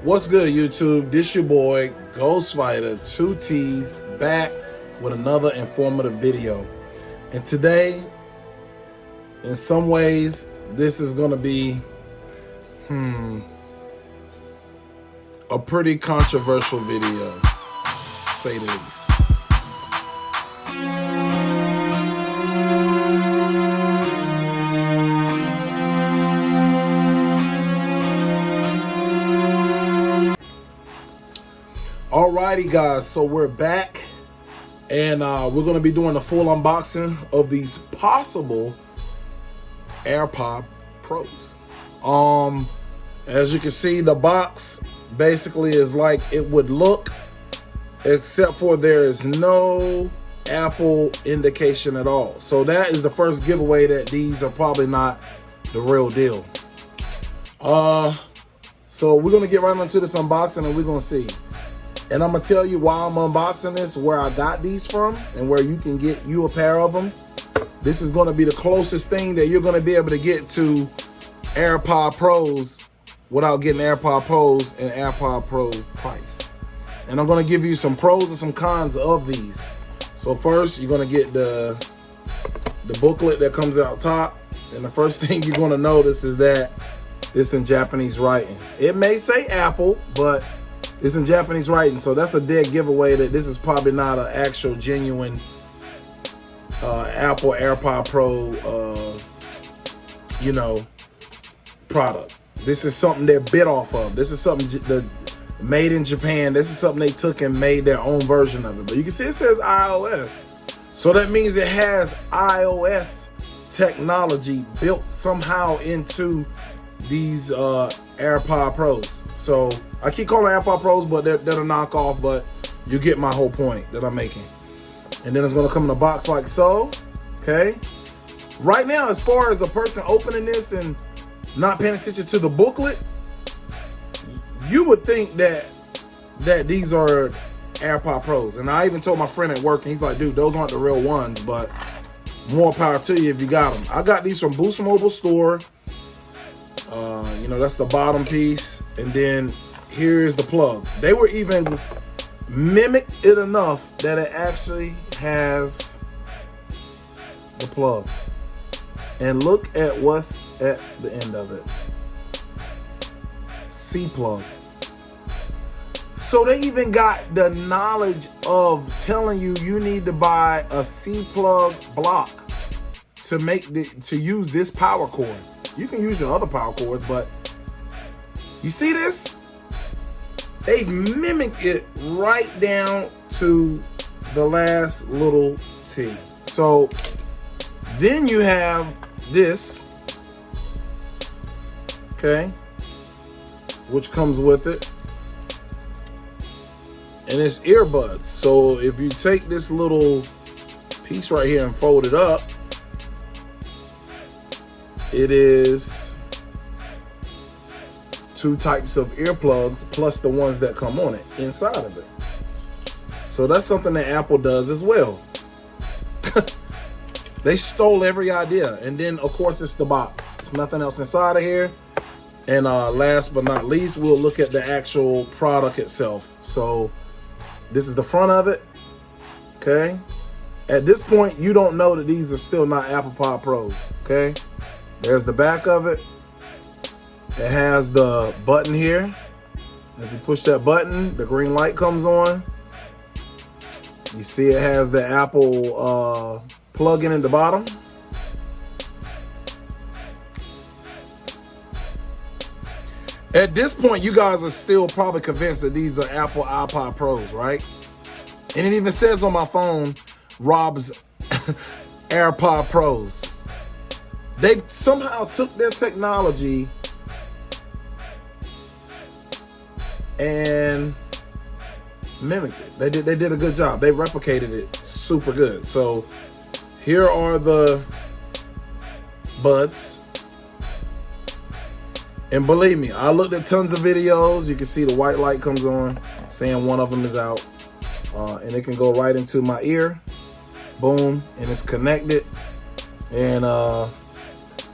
What's good, YouTube? This your boy Ghostfighter 2T's back with another informative video. And today, in some ways, this is gonna be a pretty controversial video, to say the least. Alrighty guys, so we're back and we're going to be doing a full unboxing of these possible AirPod Pros. As you can see, the box basically is like it would look, except for there is no Apple indication at all. So that is the first giveaway that these are probably not the real deal. So we're going to get right into this unboxing and we're going to see. And I'm going to tell you why I'm unboxing this, where I got these from, and where you can get you a pair of them. This is going to be the closest thing that you're going to be able to get to AirPod Pros without getting AirPod Pros and AirPod Pro price. And I'm going to give you some pros and some cons of these. So first, you're going to get the booklet that comes out top. And the first thing you're going to notice is that it's in Japanese writing. It may say Apple, but it's in Japanese writing, so that's a dead giveaway that this is probably not an actual genuine Apple AirPod Pro, product. This is something they're bit off of. This is something made in Japan. This is something they took and made their own version of it. But you can see it says iOS, so that means it has iOS technology built somehow into these AirPod Pros. So I keep calling AirPod Pros, but they're a knockoff, but you get my whole point that I'm making. And then it's gonna come in a box like so, okay? Right now, as far as a person opening this and not paying attention to the booklet, you would think that these are AirPod Pros. And I even told my friend at work, and he's like, dude, those aren't the real ones, but more power to you if you got them. I got these from Boost Mobile Store. That's the bottom piece, and then here's the plug. They were even mimicked it enough that it actually has the plug. And look at what's at the end of it. C plug. So they even got the knowledge of telling you need to buy a C plug block to use this power cord. You can use your other power cords, but you see this? They mimic it right down to the last little T. So then you have this, okay, which comes with it. And it's earbuds. So if you take this little piece right here and fold it up, it is two types of earplugs plus the ones that come on it inside of it. So that's something that Apple does as well. They stole every idea. And then of course it's the box. There's nothing else inside of here. And last but not least, we'll look at the actual product itself. So this is the front of it, okay? At this point, you don't know that these are still not AirPod Pros, okay? There's the back of it. It has the button here. If you push that button, the green light comes on. You see it has the Apple plug-in at the bottom. At this point, you guys are still probably convinced that these are Apple iPod Pros, right? And it even says on my phone, Rob's AirPod Pros. They somehow took their technology and mimicked it. They did a good job. They replicated it super good. So here are the buds. And believe me, I looked at tons of videos. You can see the white light comes on saying one of them is out. And it can go right into my ear. Boom, and it's connected. And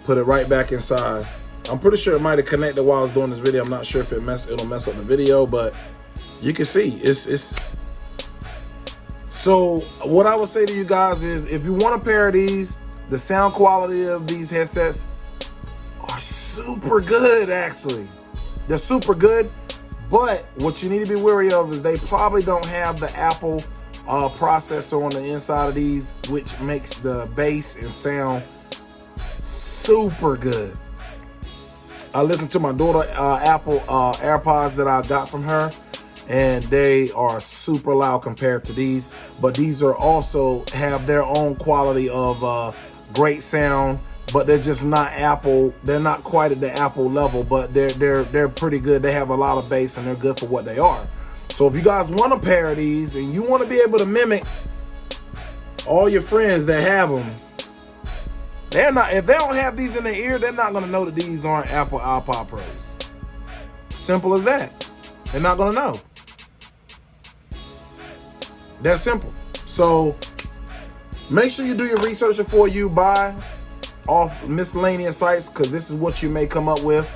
put it right back inside I'm pretty sure it might have connected while I was doing this video. I'm not sure if it'll mess up the video, but you can see it's. So what I would say to you guys is, if you want a pair of these, the sound quality of these headsets are super good. Actually, they're super good. But what you need to be wary of is they probably don't have the Apple processor on the inside of these, which makes the bass and sound super good. I listened to my daughter Apple AirPods that I got from her, and they are super loud compared to these. But these are also have their own quality of great sound, but they're just not Apple. They're not quite at the Apple level, but they're pretty good. They have a lot of bass and they're good for what they are. So if you guys want a pair of these and you want to be able to mimic all your friends that have them, they're not. If they don't have these in their ear, they're not going to know that these aren't Apple iPod Pros. Simple as that. They're not going to know. That's simple. So make sure you do your research before you buy off miscellaneous sites, because this is what you may come up with.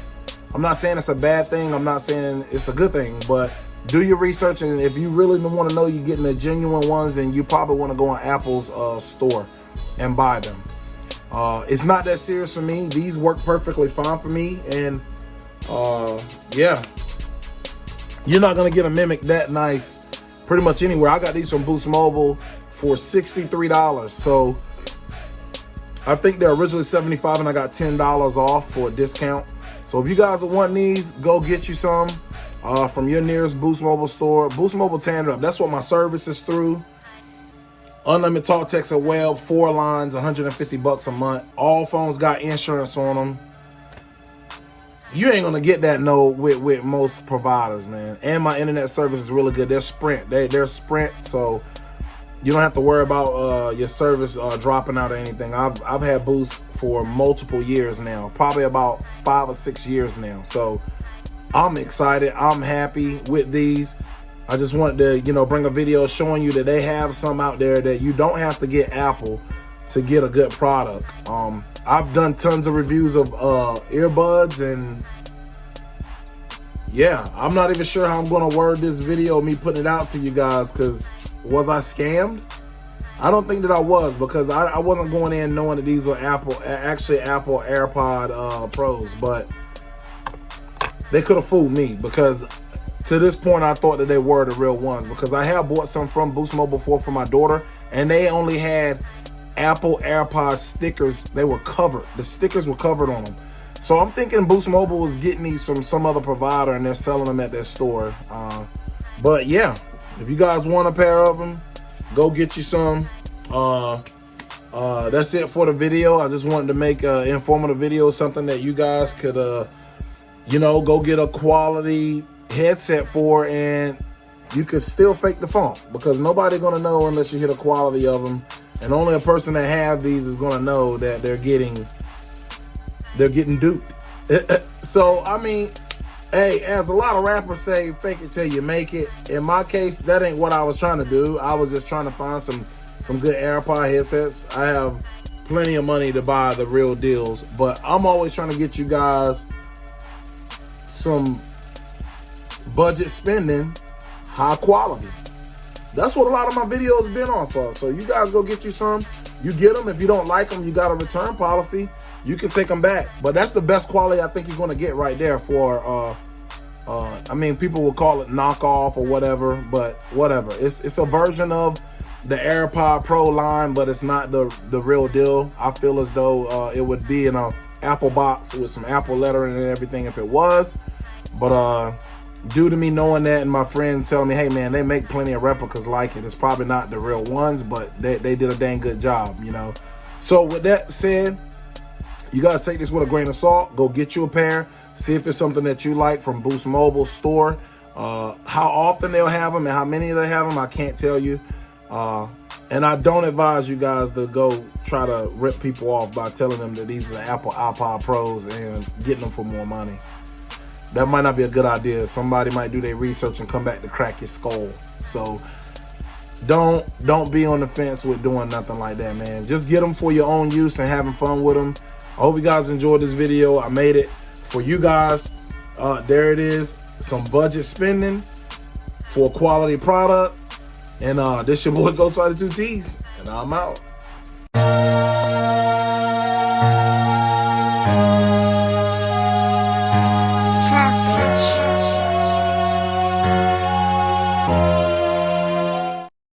I'm not saying it's a bad thing. I'm not saying it's a good thing, but do your research. And if you really want to know you're getting the genuine ones, then you probably want to go on Apple's store and buy them. It's not that serious for me. These work perfectly fine for me. And yeah, you're not going to get a mimic that nice pretty much anywhere. I got these from Boost Mobile for $63. So I think they're originally $75 and I got $10 off for a discount. So if you guys are wanting these, go get you some from your nearest Boost Mobile store. Boost Mobile tearing it up. That's what my service is through. Unlimited talk, text, and web, 4 lines, $150 a month. All phones got insurance on them. You ain't gonna get that with most providers, man. And my internet service is really good. They're Sprint. They're Sprint, so you don't have to worry about your service dropping out or anything. I've had Boost for multiple years now, probably about 5 or 6 years now. So I'm excited. I'm happy with these. I just wanted to, bring a video showing you that they have some out there that you don't have to get Apple to get a good product. I've done tons of reviews of earbuds, and yeah, I'm not even sure how I'm going to word this video, me putting it out to you guys, because was I scammed? I don't think that I was, because I wasn't going in knowing that these were Apple AirPod Pros, but they could have fooled me, because to this point, I thought that they were the real ones, because I have bought some from Boost Mobile before for my daughter, and they only had Apple AirPod stickers. They were covered. The stickers were covered on them. So I'm thinking Boost Mobile was getting these from some other provider, and they're selling them at their store. But yeah, if you guys want a pair of them, go get you some. That's it for the video. I just wanted to make an informative video, something that you guys could, go get a quality headset for, and you can still fake the funk, because nobody gonna know unless you hear the quality of them, and only a person that have these is gonna know that they're getting duped. So I mean, hey, as a lot of rappers say, fake it till you make it. In my case, that ain't what I was trying to do. I was just trying to find some good AirPod headsets. I have plenty of money to buy the real deals, but I'm always trying to get you guys some budget spending, high quality. That's what a lot of my videos been on for. So you guys go get you some. You get them. If you don't like them, you got a return policy. You can take them back. But that's the best quality I think you're going to get right there for, I mean, people will call it knockoff or whatever, but whatever. It's a version of the AirPod Pro line, but it's not the real deal. I feel as though it would be in a Apple box with some Apple lettering and everything if it was. But due to me knowing that and my friend telling me, hey man, they make plenty of replicas like it, it's probably not the real ones, but they did a dang good job, So with that said, you guys take this with a grain of salt. Go get you a pair. See if it's something that you like from Boost Mobile store. How often they'll have them and how many they have them, I can't tell you. And I don't advise you guys to go try to rip people off by telling them that these are the Apple iPod Pros and getting them for more money. That might not be a good idea. Somebody might do their research and come back to crack your skull. So don't be on the fence with doing nothing like that, man. Just get them for your own use and having fun with them. I hope you guys enjoyed this video. I made it for you guys, there it is. Some budget spending for a quality product. And this your boy Ghostwriter 2Ts, and I'm out.